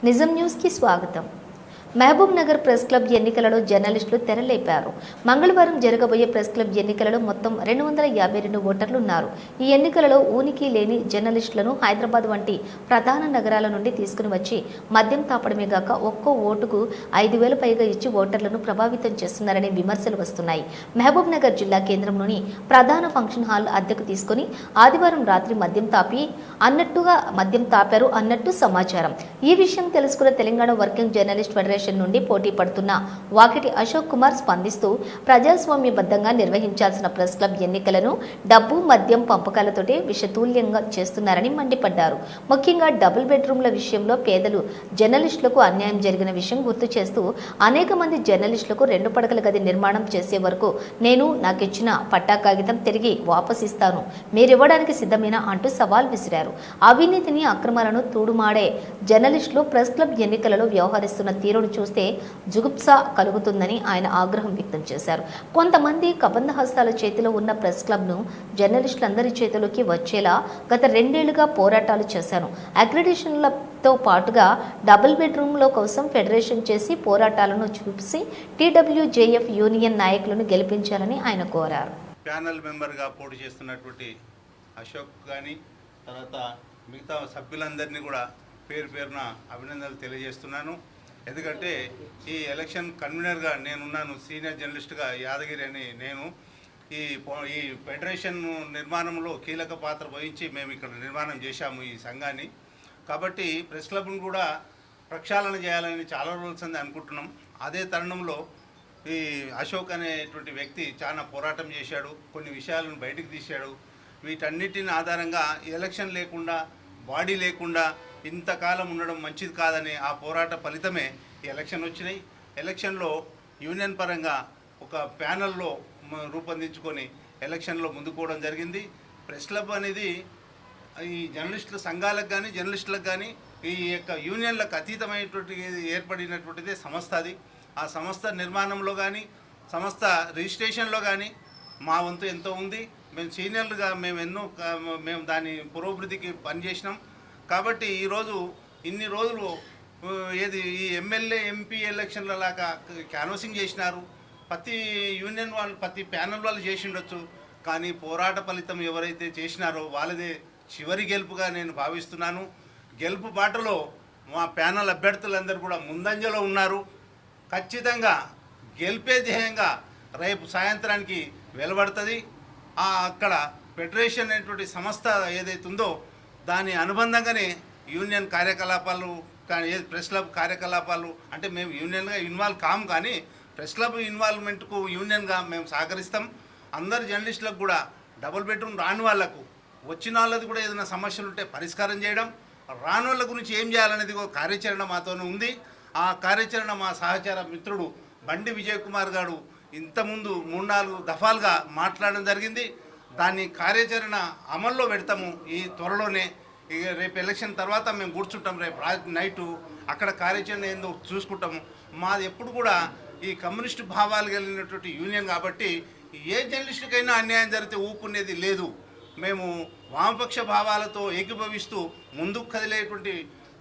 నిజం న్యూస్కి స్వాగతం. మహబూబ్ నగర్ ప్రెస్ క్లబ్ ఎన్నికలలో జర్నలిస్టులు తెరలేపారు. మంగళవారం జరగబోయే ప్రెస్ క్లబ్ ఎన్నికలలో మొత్తం 252 ఓటర్లు ఉన్నారు. ఈ ఎన్నికలలో ఊనికి లేని జర్నలిస్టులను హైదరాబాద్ వంటి ప్రధాన నగరాల నుండి తీసుకుని వచ్చి మద్యం తాపడమే గాక ఒక్కో ఓటుకు 5,000 పైగా ఇచ్చి ఓటర్లను ప్రభావితం చేస్తున్నారనే విమర్శలు వస్తున్నాయి. మహబూబ్ నగర్ జిల్లా కేంద్రంలోని ప్రధాన ఫంక్షన్ హాల్ అద్దెకు తీసుకుని ఆదివారం రాత్రి మద్యం తాపారు అన్నట్టు సమాచారం. ఈ విషయం తెలుసుకున్న తెలంగాణ వర్కింగ్ జర్నలిస్ట్ ఫెడరేషన్ నుండి పోటీ పడుతున్న వాకిటి అశోక్ కుమార్ స్పందిస్తూ ప్రజాస్వామ్యబద్ధంగా నిర్వహించాల్సిన ప్రెస్ క్లబ్ ఎన్నికలను డబ్బు మద్యం పంపకాలతోటే విషతుల్యంగా చేస్తున్నారని మండిపడ్డారు. ముఖ్యంగా డబుల్ బెడ్రూమ్ల విషయంలో పేదలు జర్నలిస్టులకు అన్యాయం జరిగిన విషయం గుర్తు చేస్తూ అనేక మంది జర్నలిస్టులకు 2 పడకల గది నిర్మాణం చేసే వరకు నేను నాకిచ్చిన పట్టా కాగితం తిరిగి వాపసిస్తాను, మీరివ్వడానికి సిద్ధమేనా అంటూ సవాల్ విసిరారు. అవినీతిని అక్రమాలను తూడుమాడే జర్నలిస్టులు ప్రెస్ క్లబ్ ఎన్నికలలో వ్యవహరిస్తున్న తీరును చూస్తే జుగుప్స కలుగుతుందని ఆయన ఆగ్రహం వ్యక్తం చేశారు. కొంతమంది కబంధ హస్తాల చేతిలో ఉన్న ప్రెస్ క్లబ్ను జర్నలిస్టులందరి చేతిలోకి వచ్చేలా గత 2 ఏళ్లుగా పోరాటాలు చేశాను. అక్రిడిటేషన్లతో పాటుగా డబుల్ బెడ్రూమ్ల కోసం ఫెడరేషన్ చేసి పోరాటాలను చూసి TWJF యూనియన్ నాయకులను గెలిపించాలని ఆయన కోరారు. ప్యానల్ మెంబర్గా పోటీ చేస్తున్నటువంటి అశోక్ కానీ తర్వాత మిగతా సభ్యులందరినీ కూడా పేరు పేరున అభినందనలు తెలియజేస్తున్నాను. ఎందుకంటే ఈ ఎలక్షన్ కన్వీనర్గా నేనున్నాను, సీనియర్ జర్నలిస్ట్గా యాదగిరి అని నేను ఈ ఫెడరేషన్ నిర్మాణంలో కీలక పాత్ర వహించి మేము ఇక్కడ నిర్మాణం చేశాము ఈ సంఘాన్ని. కాబట్టి ప్రెస్ క్లబ్ను కూడా ప్రక్షాళన చేయాలని చాలా రోజులు అనుకుంటున్నాం. అదే తరుణంలో ఈ అశోక్ అనేటువంటి వ్యక్తి చాలా పోరాటం చేశాడు, కొన్ని విషయాలను బయటకు తీశాడు. వీటన్నిటిని ఆధారంగా ఎలక్షన్ లేకుండా, బాడీ లేకుండా ఇంతకాలం ఉండడం మంచిది కాదని ఆ పోరాట ఫలితమే ఈ ఎలక్షన్ వచ్చినాయి. ఎలక్షన్లో యూనియన్ పరంగా ఒక ప్యానల్లో రూపొందించుకొని ఎలక్షన్లో ముందుకోవడం జరిగింది. ప్రెస్ క్లబ్ అనేది ఈ జర్నలిస్టుల సంఘాలకు కానీ జర్నలిస్టులకు కానీ ఈ యొక్క యూనియన్లకు అతీతమైనటువంటి ఏర్పడినటువంటిదే సంస్థ. అది ఆ సంస్థ నిర్మాణంలో కానీ సంస్థ రిజిస్ట్రేషన్లో కానీ మా వంతు ఎంతో ఉంది. మేము సీనియర్లుగా మేము దాని పురోభివృద్ధికి పనిచేసినాం. కాబట్టి ఈరోజు ఇన్ని రోజులు ఈ ఎమ్మెల్యే ఎంపీ ఎలక్షన్ల లాగా క్యాన్వసింగ్ చేసినారు. ప్రతి యూనియన్ వాళ్ళు ప్రతి ప్యానల్ వాళ్ళు చేసి ఉండొచ్చు, కానీ పోరాట ఫలితం ఎవరైతే చేసినారో వాళ్ళదే చివరి గెలుపుగా నేను భావిస్తున్నాను. గెలుపు బాటలో మా ప్యానల్ అభ్యర్థులందరూ కూడా ముందంజలో ఉన్నారు. ఖచ్చితంగా గెలిపే ధ్యేయంగా రేపు సాయంత్రానికి వెలువడుతుంది. అక్కడ ఫెడరేషన్ అనేటువంటి సంస్థ ఏదైతే ఉందో దాని అనుబంధంగానే యూనియన్ కార్యకలాపాలు కానీ ప్రెస్ క్లబ్ కార్యకలాపాలు అంటే మేము యూనియన్గా ఇన్వాల్వ్ కాము, కానీ ప్రెస్ క్లబ్ ఇన్వాల్వ్మెంట్కు యూనియన్గా మేము సహకరిస్తాం. అందరు జర్నలిస్టులకు కూడా డబుల్ బెడ్రూమ్ రాని వాళ్లకు, వచ్చిన వాళ్ళది కూడా ఏదైనా సమస్యలు ఉంటే పరిష్కారం చేయడం, రాని వాళ్ళ గురించి ఏం చేయాలనేది ఒక కార్యాచరణ మాతోనే ఉంది. ఆ కార్యాచరణ మా సహచార మిత్రుడు బండి విజయ్ కుమార్ గారు ఇంతకుముందు 3-4 దఫాలుగా మాట్లాడడం జరిగింది. దాన్ని కార్యాచరణ అమల్లో పెడతాము ఈ త్వరలోనే. ఇక రేపు ఎలక్షన్ తర్వాత మేము కూర్చుంటాం, రేపు నైటు అక్కడ కార్యాచరణ ఏందో చూసుకుంటాము. మాది ఎప్పుడు కూడా ఈ కమ్యూనిస్టు భావాలు కలిగినటువంటి యూనియన్ కాబట్టి ఏ జర్నలిస్టుకైనా అన్యాయం జరిగితే ఊపుకునేది లేదు. మేము వామపక్ష భావాలతో ఏకీభవిస్తూ ముందుకు కదిలేటువంటి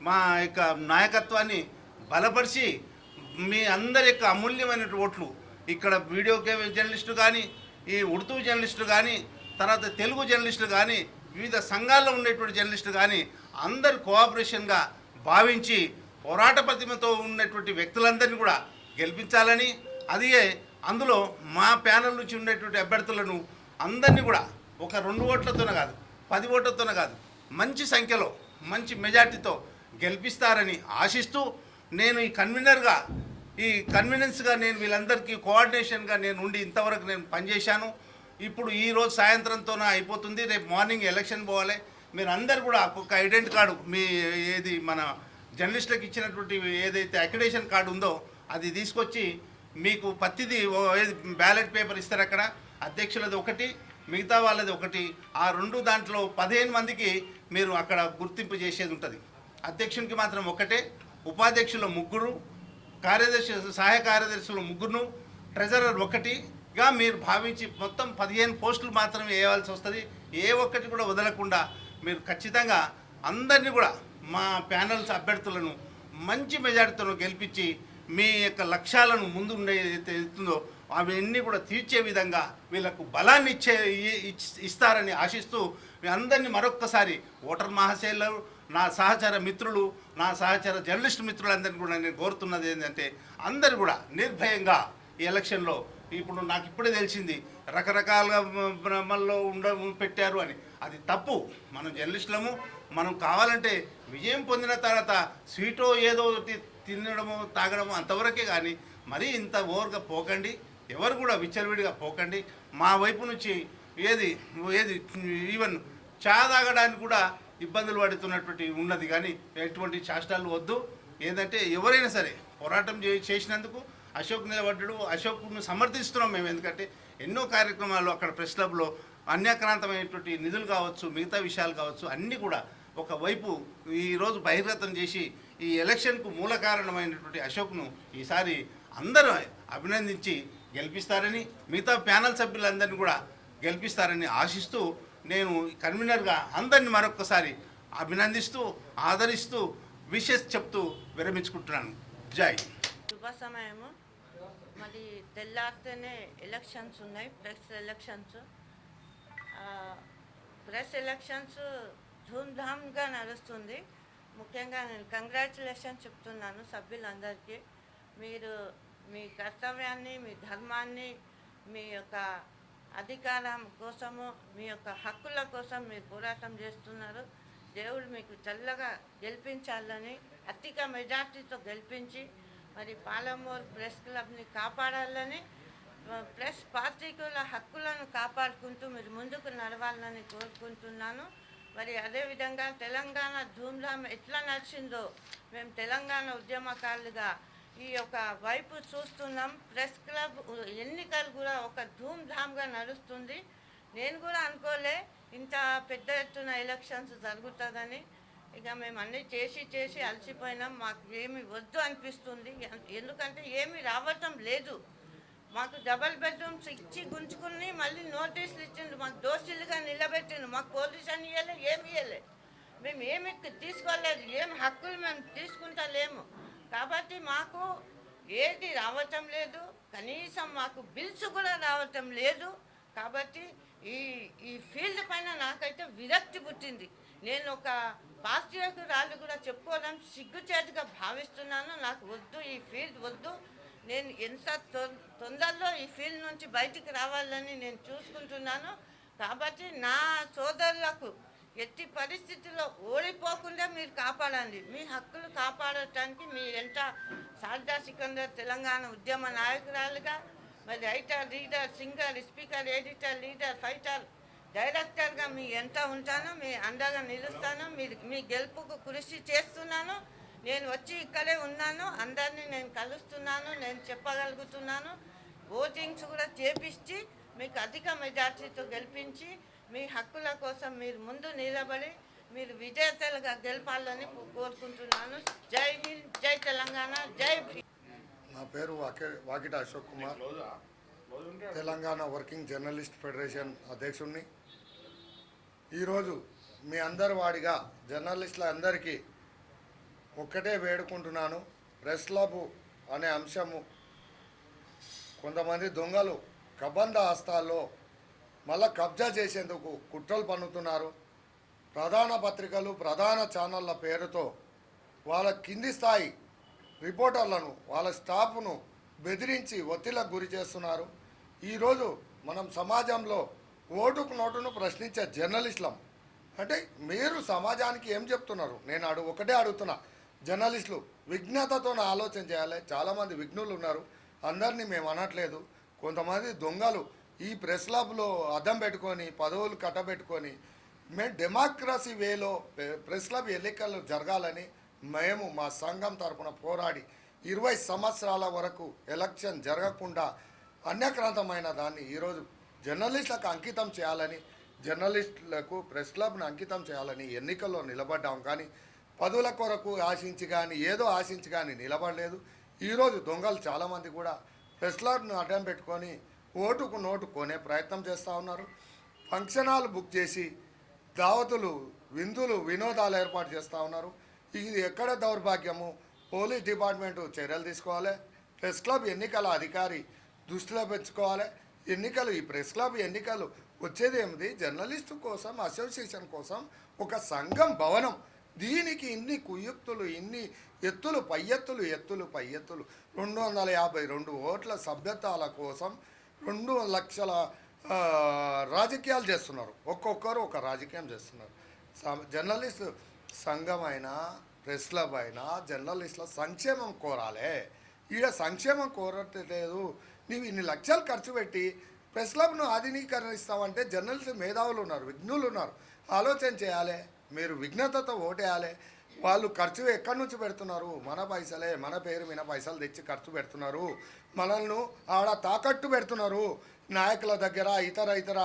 మా యొక్క నాయకత్వాన్ని బలపరిచి మీ అందరి యొక్క అమూల్యమైన ఓట్లు ఇక్కడ వీడియో జర్నలిస్టు కానీ, ఈ ఉర్దూ జర్నలిస్టులు కానీ, తర్వాత తెలుగు జర్నలిస్టులు కానీ, వివిధ సంఘాల్లో ఉండేటువంటి జర్నలిస్టులు కానీ అందరు కోఆపరేషన్గా భావించి పోరాట ప్రతిమతో ఉన్నటువంటి వ్యక్తులందరినీ కూడా గెలిపించాలని, అదే అందులో మా ప్యానల్ నుంచి ఉండేటువంటి అభ్యర్థులను అందరినీ కూడా ఒక 2 ఓట్లతోనే కాదు 10 ఓట్లతోనే కాదు మంచి సంఖ్యలో మంచి మెజార్టీతో గెలిపిస్తారని ఆశిస్తూ నేను ఈ కన్వీనెన్స్గా నేను వీళ్ళందరికీ కోఆర్డినేషన్గా నేను ఉండి ఇంతవరకు నేను పనిచేశాను. ఇప్పుడు ఈరోజు సాయంత్రంతోనే అయిపోతుంది. రేపు మార్నింగ్ ఎలక్షన్ పోవాలి. మీరు అందరు కూడా ఒక్కొక్క ఐడెంటి కార్డు మీ ఏది మన జర్నలిస్టులకు ఇచ్చినటువంటి ఏదైతే అక్రిడిటేషన్ కార్డు ఉందో అది తీసుకొచ్చి మీకు ప్రతిదీ బ్యాలెట్ పేపర్ ఇస్తారు. అక్కడ అధ్యక్షులది ఒకటి, మిగతా వాళ్ళది ఒకటి. ఆ 2 దాంట్లో 15 మందికి మీరు అక్కడ గుర్తింపు చేసేది ఉంటుంది. అధ్యక్షునికి మాత్రం ఒకటే, ఉపాధ్యక్షులు 3, సహాయ కార్యదర్శులు 3, ట్రెజరర్ 1గా మీరు భావించి మొత్తం 15 పోస్టులు మాత్రమే వేయవలసి వస్తుంది. ఏ ఒక్కటి కూడా వదలకుండా మీరు ఖచ్చితంగా అందరినీ కూడా మా ప్యానల్స్ అభ్యర్థులను మంచి మెజారిటీతో గెలిపించి మీ యొక్క లక్ష్యాలను ముందు ఏదైతే వెళ్తుందో అవన్నీ కూడా తీర్చే విధంగా వీళ్ళకు బలాన్ని ఇస్తారని ఆశిస్తూ మీ అందరినీ మరొక్కసారి ఓటర్ మహాశయులు, నా సహచర మిత్రులు, నా సహచర జర్నలిస్ట్ మిత్రులందరినీ కూడా నేను కోరుతున్నది ఏంటంటే అందరూ కూడా నిర్భయంగా ఈ ఎలక్షన్లో, ఇప్పుడు నాకు ఇప్పుడే తెలిసింది రకరకాలుగా భ్రమల్లో పెట్టారు అని, అది తప్పు. మనం జర్నలిస్టులము, మనం కావాలంటే విజయం పొందిన తర్వాత స్వీటో ఏదో తినడము తాగడము అంతవరకే, కానీ మరీ ఇంత ఓవర్గా పోకండి, ఎవరు కూడా విచ్చలవిడిగా పోకండి. మా వైపు నుంచి ఏది ఈవెన్ చా తాగడానికి కూడా ఇబ్బందులు పడుతున్నటువంటి ఉన్నది, కానీ ఎటువంటి శాస్త్రాలు వద్దు. ఏంటంటే ఎవరైనా సరే పోరాటం చేసినందుకు అశోక్ నిలబడ్డాడు, అశోక్ను సమర్థిస్తున్నాం మేము. ఎందుకంటే ఎన్నో కార్యక్రమాలు అక్కడ ప్రెస్ క్లబ్లో అన్యాక్రాంతమైనటువంటి నిధులు కావచ్చు, మిగతా విషయాలు కావచ్చు, అన్నీ కూడా ఒకవైపు ఈరోజు బహిర్గతం చేసి ఈ ఎలక్షన్కు మూల కారణమైనటువంటి అశోక్ను ఈసారి అందరూ అభినందించి గెలిపిస్తారని, మిగతా ప్యానల్ సభ్యులందరినీ కూడా గెలిపిస్తారని ఆశిస్తూ నేను కన్వీనర్గా అందరిని మరొక్కసారి అభినందిస్తూ ఆదరిస్తూ విషెస్ చెప్తూ విరమించుకుంటున్నాను. జై. శుభ సమయము. మరి తెల్లారితేనే ఎలక్షన్స్ ఉన్నాయి, ప్రెస్ ఎలక్షన్స్. ప్రెస్ ఎలక్షన్స్ ధూమ్ధామ్గా నడుస్తుంది. ముఖ్యంగా నేను కంగ్రాచులేషన్ చెప్తున్నాను సభ్యులందరికీ. మీరు మీ కర్తవ్యాన్ని, మీ ధర్మాన్ని, మీ యొక్క అధికారం కోసము, మీ యొక్క హక్కుల కోసం మీరు పోరాటం చేస్తున్నారు. దేవుడు మీకు చల్లగా గెలిపించాలని, అధిక మెజార్టీతో గెలిపించి మరి పాలమూరు ప్రెస్ క్లబ్ని కాపాడాలని, ప్రెస్ పాత్రికుల హక్కులను కాపాడుకుంటూ మీరు ముందుకు నడవాలని కోరుకుంటున్నాను. మరి అదేవిధంగా తెలంగాణ ధూమ్ధామ్ ఎట్లా నడిచిందో మేము తెలంగాణ ఉద్యమకారులుగా ఈ యొక్క వైపు చూస్తున్నాం. ప్రెస్ క్లబ్ ఎన్నికలు కూడా ఒక ధూమ్ధామ్గా నడుస్తుంది. నేను కూడా అనుకోలే ఇంత పెద్ద ఎత్తున ఎలక్షన్స్ జరుగుతుందని. ఇక మేము అన్నీ చేసి అలసిపోయినాం. మాకు ఏమి వద్దు అనిపిస్తుంది. ఎందుకంటే ఏమి రావటం లేదు. మాకు డబల్ బెడ్రూమ్స్ ఇచ్చి గుంజుకుని మళ్ళీ నోటీసులు ఇచ్చిండు, మాకు దోషులుగా నిలబెట్టిండు. మాకు పోలీస్ అని ఇవ్వలే, ఏమి ఇవ్వలే. మేము ఏమి తీసుకోలేదు, ఏమి హక్కులు మేము తీసుకుంటా లేము. కాబట్టి మాకు ఏది రావటం లేదు, కనీసం మాకు బిల్స్ కూడా రావటం లేదు. కాబట్టి ఈ ఫీల్డ్ పైన నాకైతే విరక్తి పుట్టింది. నేను ఒక పార్టీరాలు కూడా చెప్పుకోవడం సిగ్గుచేటుగా భావిస్తున్నాను. నాకు వద్దు, ఈ ఫీల్డ్ వద్దు. నేను ఎంత తొందరలో ఈ ఫీల్డ్ నుంచి బయటికి రావాలని నేను చూసుకుంటున్నాను. కాబట్టి నా సోదరులకు ఎట్టి పరిస్థితుల్లో ఓడిపోకుండా మీరు కాపాడండి. మీ హక్కులు కాపాడటానికి మీ ఎంత శారదా సికందర్ తెలంగాణ ఉద్యమ నాయకురాలుగా, మరి writer, reader, singer, speaker, editor, leader, fighter, డైరెక్టర్గా మీ ఎంత ఉంటానో మీ అండగా నిలుస్తాను. మీ గెలుపుకు కృషి చేస్తున్నాను. నేను వచ్చి ఇక్కడే ఉన్నాను, అందరినీ నేను కలుస్తున్నాను, నేను చెప్పగలుగుతున్నాను. ఓటింగ్స్ కూడా చేపించి మీకు అధిక మెజార్టీతో గెలిపించి మీ హక్కుల కోసం మీరు ముందు నిలబడి మీరు విజేతలుగా గెలపాలని కోరుకుంటున్నాను. జై హింద్, జై తెలంగాణ, జై భీమ్. నా పేరు వాకిట Ashok Kumar, Telangana working journalist federation అధ్యక్షుడిని. ఈరోజు మీ అందరి వాడిగా జర్నలిస్టుల అందరికీ ఒక్కటే వేడుకుంటున్నాను. ప్రెస్ క్లబ్ అనే అంశము కొంతమంది దొంగలు కబంధ హస్తాల్లో మళ్ళా కబ్జా చేసేందుకు కుట్రలు పన్నుతున్నారు. ప్రధాన పత్రికలు, ప్రధాన ఛానళ్ళ పేరుతో వాళ్ళ కింది స్థాయి రిపోర్టర్లను, వాళ్ళ స్టాఫ్ను బెదిరించి ఒత్తిళ్లకు గురి చేస్తున్నారు. ఈరోజు మనం సమాజంలో ఓటుకు నోటును ప్రశ్నించే జర్నలిస్టులం. అంటే మీరు సమాజానికి ఏం చెప్తున్నారు? నేను ఒకటే అడుగుతున్నా, జర్నలిస్టులు విజ్ఞతతో ఆలోచన చేయాలి. చాలామంది విఘ్నులు ఉన్నారు, అందరినీ మేము అనట్లేదు. కొంతమంది దొంగలు ఈ ప్రెస్ క్లబ్లో అద్దం పెట్టుకొని, పదవులు కట్టబెట్టుకొని, మేము డెమోక్రసీ వేలో ప్రెస్ క్లబ్ ఎన్నికలు జరగాలని మేము మా సంఘం తరపున పోరాడి 20 సంవత్సరాల వరకు ఎలక్షన్ జరగకుండా అన్యక్రాంతమైన దాన్ని ఈరోజు జర్నలిస్టులకు అంకితం చేయాలని, జర్నలిస్టులకు ప్రెస్ క్లబ్ను అంకితం చేయాలని ఎన్నికల్లో నిలబడ్డాం. కానీ పదవుల కొరకు ఆశించి కానీ ఏదో ఆశించి కానీ నిలబడలేదు. ఈరోజు దొంగలు చాలామంది కూడా ప్రెస్ క్లబ్ను అడ్డం పెట్టుకొని ఓటుకు నోటు కొనే ప్రయత్నం చేస్తూ ఉన్నారు. ఫంక్షన్ హాల్ బుక్ చేసి దావతులు, విందులు, వినోదాలు ఏర్పాటు చేస్తూ ఉన్నారు. ఇది ఎక్కడ దౌర్భాగ్యము? పోలీస్ డిపార్ట్మెంటు చర్యలు తీసుకోవాలి. ప్రెస్ క్లబ్ ఎన్నికల అధికారి దృష్టిలో పెంచుకోవాలి. ఈ ప్రెస్ క్లబ్ ఎన్నికలు వచ్చేది ఏమిటి? జర్నలిస్టు కోసం, అసోసియేషన్ కోసం ఒక సంఘం భవనం. దీనికి ఇన్ని కుయుక్తులు, ఇన్ని ఎత్తులు పై ఎత్తులు 252 ఓట్ల సభ్యతాల కోసం 2 లక్షల రాజకీయాలు చేస్తున్నారు. ఒక్కొక్కరు ఒక రాజకీయం చేస్తున్నారు. జర్నలిస్టు సంఘమైనా ప్రెస్ క్లబ్ అయినా జర్నలిస్టుల సంక్షేమం కోరాలే. ఈడ సంక్షేమం కోరట్లేదు. నీవు ఇన్ని లక్షలు ఖర్చు పెట్టి ప్రెస్ క్లబ్ను ఆధునీకరణిస్తామంటే జర్నలిస్టు మేధావులు ఉన్నారు, విఘ్నులు ఉన్నారు. ఆలోచన చేయాలి. మీరు విఘ్నతతో ఓటేయాలి. వాళ్ళు ఖర్చు ఎక్కడి నుంచి పెడుతున్నారు? మన పైసలే, మన పేరు మీద పైసలు తెచ్చి ఖర్చు పెడుతున్నారు. మనల్ని ఆడ తాకట్టు పెడుతున్నారు. నాయకుల దగ్గర, ఇతర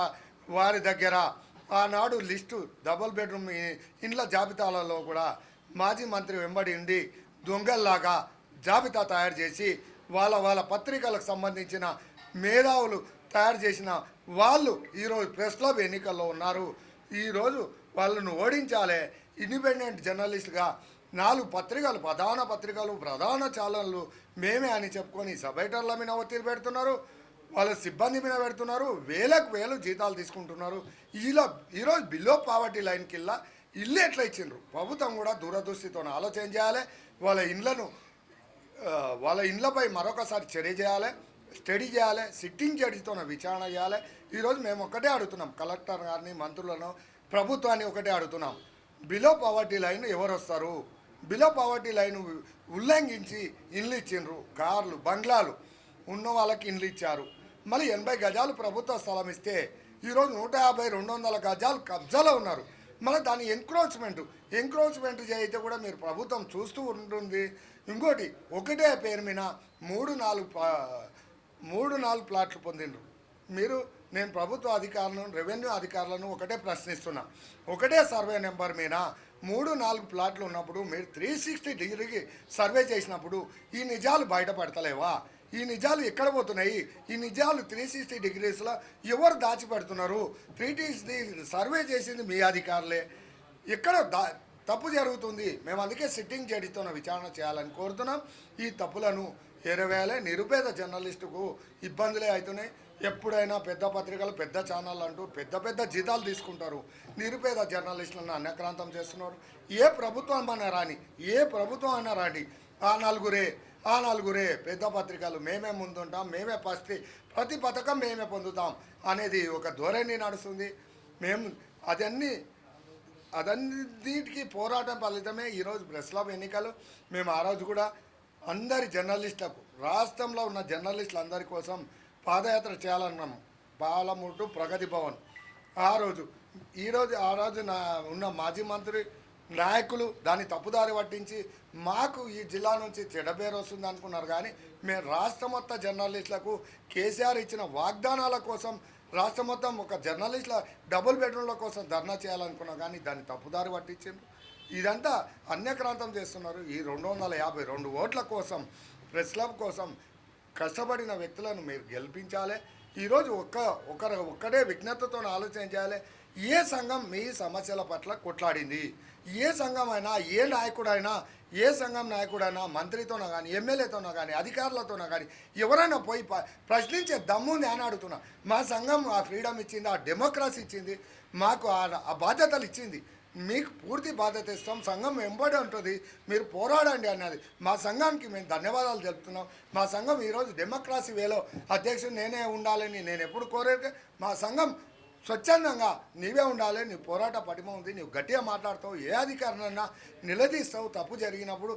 వారి దగ్గర. ఆనాడు లిస్టు డబుల్ బెడ్రూమ్ ఇండ్ల జాబితాలలో కూడా మాజీ మంత్రి వెంబడి ఉండి దొంగల్లాగా జాబితా తయారు చేసి వాళ్ళ పత్రికలకు సంబంధించిన మేధావులు తయారు చేసిన వాళ్ళు ఈరోజు ప్రెస్ క్లబ్ ఎన్నికల్లో ఉన్నారు. ఈరోజు వాళ్ళను ఓడించాలి. ఇండిపెండెంట్ జర్నలిస్ట్గా 4 పత్రికలు, ప్రధాన ఛానళ్ళు మేమే అని చెప్పుకొని సబైటర్ల మీద ఒత్తిడి పెడుతున్నారు. వాళ్ళ సిబ్బంది మీద పెడుతున్నారు. వేలు జీతాలు తీసుకుంటున్నారు. ఈరోజు బిలో పావర్టీ లైన్ కింద ఇల్లు ఎట్లా ఇచ్చిండ్రు? ప్రభుత్వం కూడా దూరదృష్టితో ఆలోచన చేయాలి. వాళ్ళ ఇండ్లపై మరొకసారి చర్య చేయాలి, స్టడీ చేయాలి, సిట్టింగ్ జడ్జితో విచారణ చేయాలి. ఈరోజు మేము ఒకటే అడుగుతున్నాం, కలెక్టర్ గారిని, మంత్రులను, ప్రభుత్వాన్ని ఒకటే అడుగుతున్నాం. బిలో పావర్టీ లైన్ ఎవరు వస్తారు? బిలో పావర్టీ లైన్ ఉల్లంఘించి ఇండ్లు ఇచ్చిండ్రు, కార్లు, బంగ్లాలు ఉన్న వాళ్ళకి ఇండ్లు ఇచ్చారు. మళ్ళీ 80 గజాలు ప్రభుత్వ స్థలం ఇస్తే ఈరోజు 150, 200 గజాలు కబ్జాలో ఉన్నారు. మళ్ళీ దాని ఎంక్రోచ్మెంట్ చేయితే కూడా మీరు ప్రభుత్వం చూస్తూ ఉంటుంది. ఇంకోటి ఒకటే పేరు మీద 3-4 ప్లాట్లు పొందిండ్రు. నేను ప్రభుత్వ అధికారులను, రెవెన్యూ అధికారులను ఒకటే ప్రశ్నిస్తున్నా. ఒకటే సర్వే నెంబర్ మీద 3-4 ప్లాట్లు ఉన్నప్పుడు మీరు 360 డిగ్రీకి సర్వే చేసినప్పుడు ఈ నిజాలు బయటపడతలేవా? ఈ నిజాలు ఎక్కడ పోతున్నాయి? ఈ నిజాలు 360 డిగ్రీస్లో ఎవరు దాచిపెడుతున్నారు? 360 సర్వే చేసింది మీ అధికారులే. ఎక్కడ తప్పు జరుగుతుంది? మేము అందుకే సిట్టింగ్ జడ్జితో విచారణ చేయాలని కోరుతున్నాం. ఈ తప్పులను ఎరవేయాలి. నిరుపేద జర్నలిస్టుకు ఇబ్బందులే అవుతున్నాయి. ఎప్పుడైనా పెద్ద పత్రికలు, పెద్ద ఛానళ్ళు అంటూ పెద్ద జీతాలు తీసుకుంటారు. నిరుపేద జర్నలిస్టులను అన్యక్రాంతం చేస్తున్నారు. ఏ ప్రభుత్వం అయినా రాని ఆ నలుగురే పెద్ద పత్రికలు మేమే ముందుంటాం, మేమే ప్రతి పథకం మేమే పొందుతాం అనేది ఒక ధోరణి నడుస్తుంది. మేము అదన్నిటికీ పోరాటం ఫలితమే ఈరోజు ప్రెస్ క్లబ్ ఎన్నికలు. మేము ఆ రోజు కూడా అందరి జర్నలిస్టులకు, రాష్ట్రంలో ఉన్న జర్నలిస్టులందరి కోసం పాదయాత్ర చేయాలన్నాము. పాలమూరు ప్రగతి భవన్ ఆ రోజు ఉన్న మాజీ మంత్రి నాయకులు దాన్ని తప్పుదారి పట్టించి మాకు ఈ జిల్లా నుంచి చెడపేరు వస్తుంది అనుకున్నారు. కానీ మేము రాష్ట్ర మొత్తం జర్నలిస్టులకు కేసీఆర్ ఇచ్చిన వాగ్దానాల కోసం రాష్ట్రం మొత్తం ఒక జర్నలిస్టుల డబుల్ బెడ్రూమ్ల కోసం ధర్నా చేయాలనుకున్నాం. కానీ దాన్ని తప్పుదారి పట్టించిండ్రు. ఇదంతా అన్యక్రాంతం చేస్తున్నారు. ఈ 252 ఓట్ల కోసం, ప్రెస్ క్లబ్ కోసం కష్టపడిన వ్యక్తులను మీరు గెలిపించాలి. ఈరోజు ఒక్కడే విజ్ఞతతో ఆలోచన చేయాలి. ఏ సంఘం మీ సమస్యల పట్ల కొట్లాడింది? ఏ సంఘమైనా, ఏ సంఘం నాయకుడైనా మంత్రితోనో కానీ, ఎమ్మెల్యేతోనో కానీ, అధికారులతోనో కానీ ఎవరైనా పోయి ప్రశ్నించే దమ్ముంది అని అడుగుతున్నా. మా సంఘం ఆ ఫ్రీడమ్ ఇచ్చింది, ఆ డెమోక్రసీ ఇచ్చింది, మాకు ఆ బాధ్యతలు ఇచ్చింది. మీకు పూర్తి బాధ్యత ఇస్తాం, సంఘం వెంబడి ఉంటుంది, మీరు పోరాడండి అన్నది. మా సంఘానికి మేము ధన్యవాదాలు తెలుపుతున్నాం. మా సంఘం ఈరోజు డెమోక్రసీ వేలో అధ్యక్షుడు నేనే ఉండాలని నేను ఎప్పుడు కోరేది. మా సంఘం స్వచ్ఛందంగా నీవే ఉండాలి, నీ పోరాట పటిమ ఉంది, నీవు గట్టిగా మాట్లాడతావు, ఏ అధికారులన్నా నిలదీస్తావు, తప్పు జరిగినప్పుడు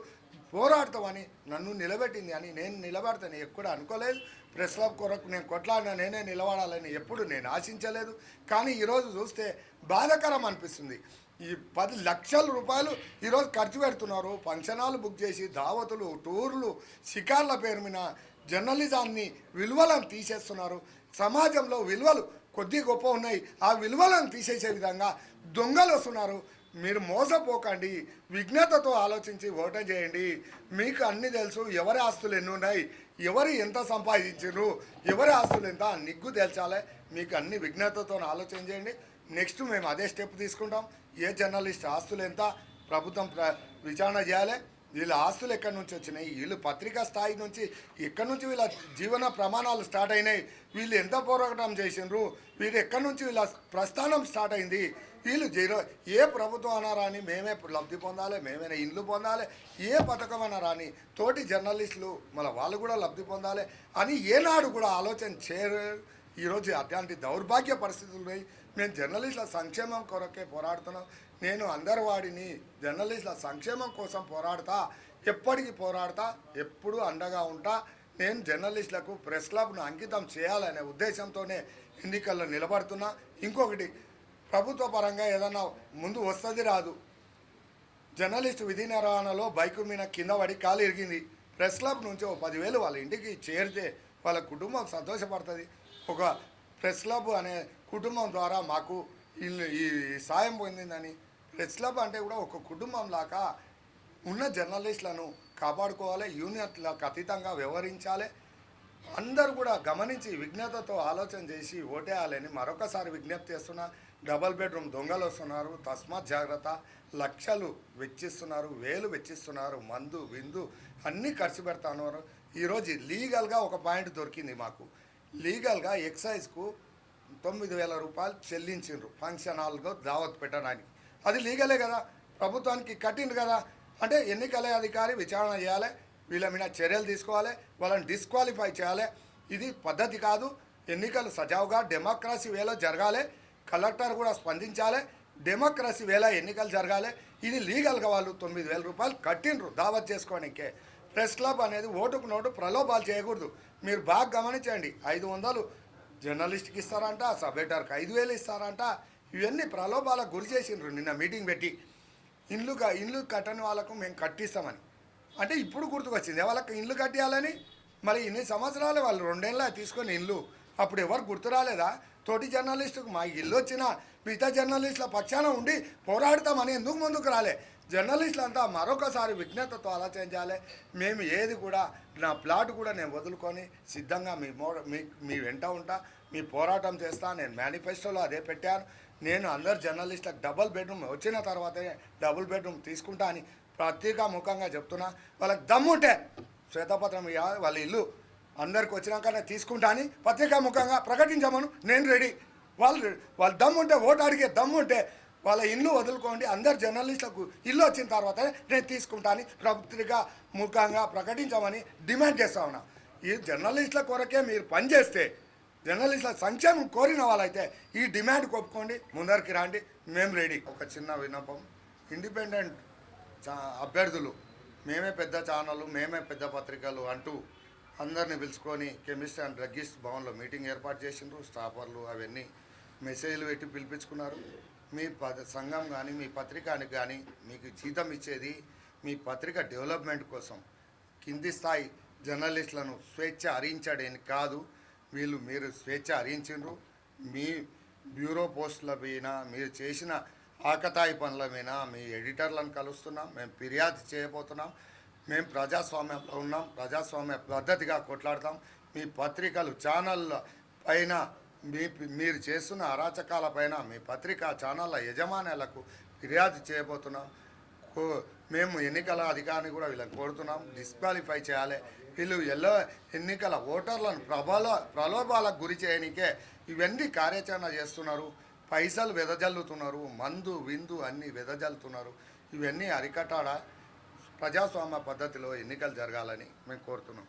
పోరాడతావని నన్ను నిలబెట్టింది అని నేను నిలబడతాను ఎప్పుడు అనుకోలేదు. ప్రెస్ క్లబ్ కొరకు నేను కొట్లాడినా, నేనే నిలబడాలని ఎప్పుడు నేను ఆశించలేదు. కానీ ఈరోజు చూస్తే బాధాకరం అనిపిస్తుంది. ఈ 10 లక్షల రూపాయలు ఈరోజు ఖర్చు పెడుతున్నారు. ఫంక్షన్ హాల్ బుక్ చేసి దావతులు, టూర్లు, షికార్ల పేరు మీద జర్నలిజాన్ని విలువలను తీసేస్తున్నారు. సమాజంలో విలువలు కొద్ది గొప్ప ఉన్నాయి, ఆ విలువలను తీసేసే విధంగా దొంగలు వస్తున్నారు. మీరు మోసపోకండి, విజ్ఞతతో ఆలోచించి ఓటు చేయండి. మీకు అన్నీ తెలుసు, ఎవరి ఆస్తులు ఎన్ని ఉన్నాయి, ఎవరు ఎంత సంపాదించారు, ఎవరి ఆస్తులు ఎంత నిగ్గు తెల్చాలి. మీకు అన్ని విజ్ఞతతో ఆలోచన చేయండి. నెక్స్ట్ మేము అదే స్టెప్ తీసుకుంటాం. ఏ జర్నలిస్ట్ ఆస్తులు ఎంత ప్రభుత్వం విచారణ చేయాలి. వీళ్ళ ఆస్తులు ఎక్కడి నుంచి వచ్చినాయి, వీళ్ళు పత్రికా స్థాయి నుంచి ఎక్కడి నుంచి వీళ్ళ జీవన ప్రమాణాలు స్టార్ట్ అయినాయి, వీళ్ళు ఎంత పోరాటం చేసిండ్రు, వీళ్ళు ఎక్కడి నుంచి వీళ్ళ ప్రస్థానం స్టార్ట్ అయింది, వీళ్ళు ఏ ప్రభుత్వం అన్నా రాని మేమే లబ్ధి పొందాలి, మేమే ఇండ్లు పొందాలి, ఏ పథకం అన్నా రాని తోటి జర్నలిస్టులు మన వాళ్ళు కూడా లబ్ధి పొందాలి అని ఏనాడు కూడా ఆలోచన చేయరు. ఈరోజు అట్లాంటి దౌర్భాగ్య పరిస్థితులు ఉన్నాయి. మేము జర్నలిస్టుల సంక్షేమం కొరకే పోరాడుతున్నాం. నేను అందరి వాడిని జర్నలిస్టుల సంక్షేమం కోసం పోరాడతా, ఎప్పటికీ పోరాడతా, ఎప్పుడు అండగా ఉంటా. నేను జర్నలిస్టులకు ప్రెస్ క్లబ్ను అంకితం చేయాలనే ఉద్దేశంతోనే ఎన్నికల్లో నిలబడుతున్నా. ఇంకొకటి, ప్రభుత్వ పరంగా ఏదన్నా ముందు వస్తుంది రాదు, జర్నలిస్టు విధి నిర్వహణలో బైకు మీద కింద పడి కాలు ఇరిగింది, ప్రెస్ క్లబ్ నుంచి 10,000 వాళ్ళ ఇంటికి చేరితే వాళ్ళ కుటుంబం సంతోషపడుతుంది. ఒక ప్రెస్ క్లబ్ అనే కుటుంబం ద్వారా మాకు ఈ సాయం పొందిందని, ప్రెస్ క్లబ్ అంటే కూడా ఒక కుటుంబం లాగా ఉన్న జర్నలిస్టులను కాపాడుకోవాలి, యూనియన్లకు అతీతంగా వ్యవహరించాలి. అందరూ కూడా గమనించి విజ్ఞతతో ఆలోచన చేసి ఓటేయాలని మరొకసారి విజ్ఞప్తి చేస్తున్నా. డబల్ బెడ్రూమ్ దొంగలు వస్తున్నారు, తస్మాత్ జాగ్రత్త. లక్షలు వెచ్చిస్తున్నారు, వేలు వెచ్చిస్తున్నారు, మందు విందు అన్నీ ఖర్చు పెడతాన్నారు. ఈరోజు లీగల్గా ఒక పాయింట్ దొరికింది మాకు. లీగల్గా ఎక్సైజ్కు 9,000 రూపాయలు చెల్లించిండ్రు ఫంక్షన్ హాల్గా దావత్ పెట్టడానికి. అది లీగలే కదా, ప్రభుత్వానికి కట్టిండు కదా. అంటే ఎన్నికల అధికారి విచారణ చేయాలి, వీళ్ళ మీద చర్యలు తీసుకోవాలి, వాళ్ళని డిస్క్వాలిఫై చేయాలి. ఇది పద్ధతి కాదు. ఎన్నికలు సజావుగా డెమోక్రసీ వేలో జరగాలి. కలెక్టర్ కూడా స్పందించాలి, డెమోక్రసీ వేళ ఎన్నికలు జరగాలి. ఇది లీగల్గా వాళ్ళు 9,000 రూపాయలు కట్టిండ్రు దావత్ చేసుకోవడానికే. ప్రెస్ క్లబ్ అనేది ఓటుకు నోటు ప్రలోభాలు చేయకూడదు. మీరు బాగా గమనించండి, 500 జర్నలిస్ట్కి ఇస్తారంట, సబ్ ఎడిటర్కి 5,000 ఇస్తారంట. ఇవన్నీ ప్రలోభాలకు గురి చేసిండ్రు. నిన్న మీటింగ్ పెట్టి ఇల్లు కట్టని వాళ్ళకు మేము కట్టిస్తామని అంటే ఇప్పుడు గుర్తుకొచ్చింది వాళ్ళకి ఇల్లు కట్టియాలని. మరి ఇన్ని సంవత్సరాలు వాళ్ళు 2 ఏళ్ళ తీసుకొని ఇల్లు, అప్పుడు ఎవరు గుర్తు రాలేదా? తోటి జర్నలిస్టుకు మా ఇల్లు వచ్చినా మిగతా జర్నలిస్టుల పక్షాన ఉండి పోరాడతామని ఎందుకు ముందుకు రాలే? జర్నలిస్టులు అంతా మరొకసారి విజ్ఞతతో ఆలోచించాలి. మేము ఏది కూడా, నా ప్లాట్ కూడా నేను వదులుకొని సిద్ధంగా మీ వెంట ఉంటా, మీ పోరాటం చేస్తా. నేను మేనిఫెస్టోలో అదే పెట్టాను. నేను అందరు జర్నలిస్టులకు డబుల్ బెడ్రూమ్ వచ్చిన తర్వాతే డబుల్ బెడ్రూమ్ తీసుకుంటా అని ప్రత్యేకముఖంగా చెప్తున్నా. వాళ్ళకి దమ్ముంటే శ్వేతపత్రం వాళ్ళ ఇల్లు అందరికి వచ్చినాక నేను తీసుకుంటా అని పత్రికాముఖంగా ప్రకటించమను. నేను రెడీ. వాళ్ళ దమ్ముంటే, ఓటు అడిగే దమ్ముంటే వాళ్ళ ఇల్లు వదులుకోండి, అందరు జర్నలిస్టులకు ఇల్లు వచ్చిన తర్వాత నేను తీసుకుంటా అని పత్రికా ముఖంగా ప్రకటించమని డిమాండ్ చేస్తా ఉన్నా. ఈ జర్నలిస్టుల కొరకే మీరు పనిచేస్తే, జర్నలిస్టుల సంక్షేమం కోరిన వాళ్ళైతే ఈ డిమాండ్ ఒప్పుకోండి, ముందరికి రండి, మేము రెడీ. ఒక చిన్న విన్నపం, ఇండిపెండెంట్ అభ్యర్థులు మేమే పెద్ద ఛానళ్ళు, మేమే పెద్ద పత్రికలు అంటూ అందరిని పిలుచుకొని కెమిస్ట్ అండ్ డ్రగ్గిస్ట్ భవన్లో మీటింగ్ ఏర్పాటు చేసిండ్రు. స్టాఫర్లు అవన్నీ మెసేజ్లు పెట్టి పిలిపించుకున్నారు. మీ సంఘం కానీ మీ పత్రికానికి కానీ మీకు జీతం ఇచ్చేది మీ పత్రిక డెవలప్మెంట్ కోసం. కింది స్థాయి జర్నలిస్టులను స్వేచ్ఛ హరించడానికి కాదు, మీరు స్వేచ్ఛ హరించిండ్రు. మీ బ్యూరో పోస్టుల మీద, మీరు చేసిన ఆకతాయి పనుల మీద మీ ఎడిటర్లను కలుస్తున్నాం, మేము ఫిర్యాదు చేయబోతున్నాం. మేము ప్రజాస్వామ్యంలో ఉన్నాం, ప్రజాస్వామ్య పద్ధతిగా కొట్లాడతాం. మీ పత్రికలు ఛానళ్ళ పైన మీరు చేస్తున్న అరాచకాల పైన మీ పత్రికా ఛానళ్ళ యజమానులకు ఫిర్యాదు చేయబోతున్నాం. మేము ఎన్నికల అధికారిని కూడా వీళ్ళని కోరుతున్నాం, డిస్క్వాలిఫై చేయాలి. వీళ్ళు ఎన్నికల ఓటర్లను ప్రలోభాలకు గురి చేయడానికే ఇవన్నీ కార్యాచరణ చేస్తున్నారు. పైసలు వెదజల్లుతున్నారు, మందు విందు అన్నీ వెదజల్లుతున్నారు. ఇవన్నీ అరికట్టాడ ప్రజాస్వామ్య పద్ధతిలో ఎన్నికలు జరగాలని మేము కోరుతున్నాం.